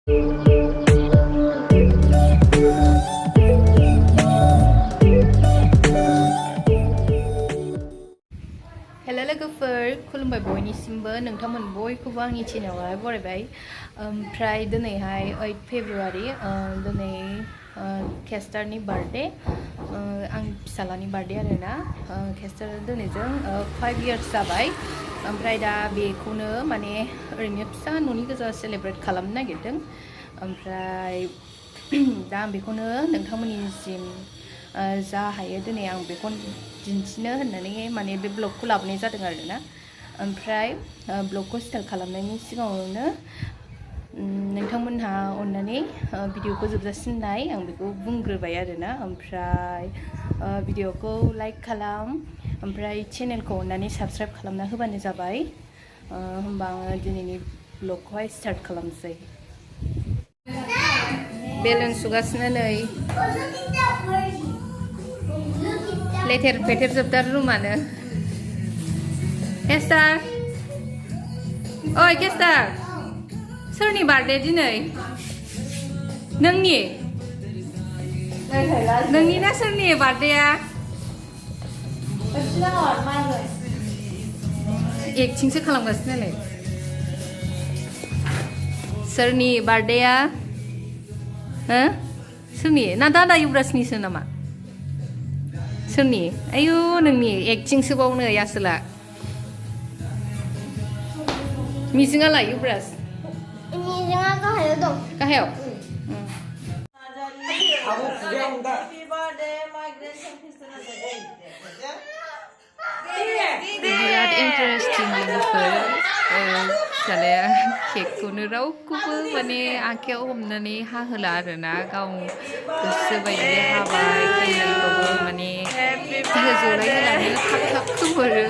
hello लोगोफोर खुलुमबाय बयनिसिमबो नोंथांमोन बयखौबो आंनि चेनेलावहाय बरायबाय ओमफ्राय दिनैहाय 8 फेब्रुवारि दिनै केस्टारनि बार्थडे आं फिसालानि बार्थडे आरोना केस्टार दिनैजों 5 इयार्स जाबाय ओमफ्राय दा बेखौनो माने ओरैनो फिसा न'नि गोजा सेलेब्रेट खालामनो नागिरदों ओमफ्राय दा आं बेखौनो नोंथांमोननिसिम जा हायो दिनै आं बेखौ दिन्थिनो होननानै माने बे ब्लगखौ लाबोनाय जादों आरोना ओमफ्राय ब्लगखौ स्टार्ट खालामनायनि सिगाङावनो नोंथांमोनहा अननानै भिडिअखौ जोबजासिम नाय आं बेखौ बुंग्रोबाय आरोना ओमफ्राय भिडिअखौ लाइक खालाम ओमफ्राय चेनेलखौ अननानै साबस्क्राइब खालामना होबानो जाबाय होमबा आङो दिनैनि ब्लगखौहाय स्टार्ट खालामसै बेलुन सुगासिनो नै लेथेर फेथेर जोबदार रुमानो केस्टार ओइ केस्टार सोरनि बार्थडे दिनै नोंनि ना सोरनि बार्थडेआ एक्टिंसो खालामगासिनो नालाय सोरनि बार्थडेआ हो सोरनि ना दादा युब्रासनिसो नामा सोरनि आयु नोंनि एक्टिंसोबाव नै आसोला मिजिङालाय युब्रास मिजिङा गाहायाव दं गाहायाव बिराद इन्टारेस्टिं लोगोफोर फिसालाया केकखौनो रावखौबो माने आखायाव हमनानै हाहोला आरोना गाव गोसो बायदि हाबाय केन्डेलखौबो माने जलायहोनानै थाब थाब खोमोरो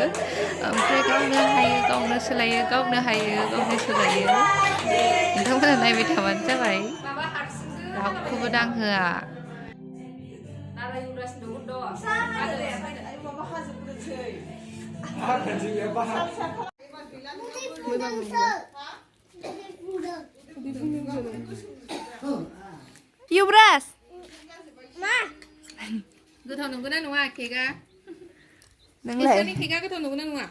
ओमफ्राय गावनो हायो गावनो सोलायो गावनो हायो गावनो सोलायो नोंथांमोना नायबाय थाबानो जाबाय रावखौबो दांहोआ युब्रास मा गोथाव नंगौना नङा केकआ नोंलाय केकआ गोथाव नंगौना नङा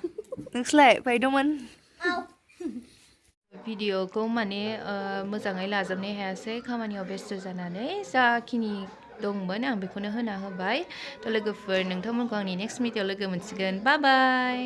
नोंसोरलाय बायदोंमोन भिडिअखौ माने मोजाङै लाजोबनो हायासै खामानियाव बेस्थ' जानानै जाखिनि दंमोन आं बेखौनो होना होबाय थ' लोगोफोर नोंथांमोनखौ आंनि नेक्स्ट भिडिअ लोगो मोनसिगोन बाय बाय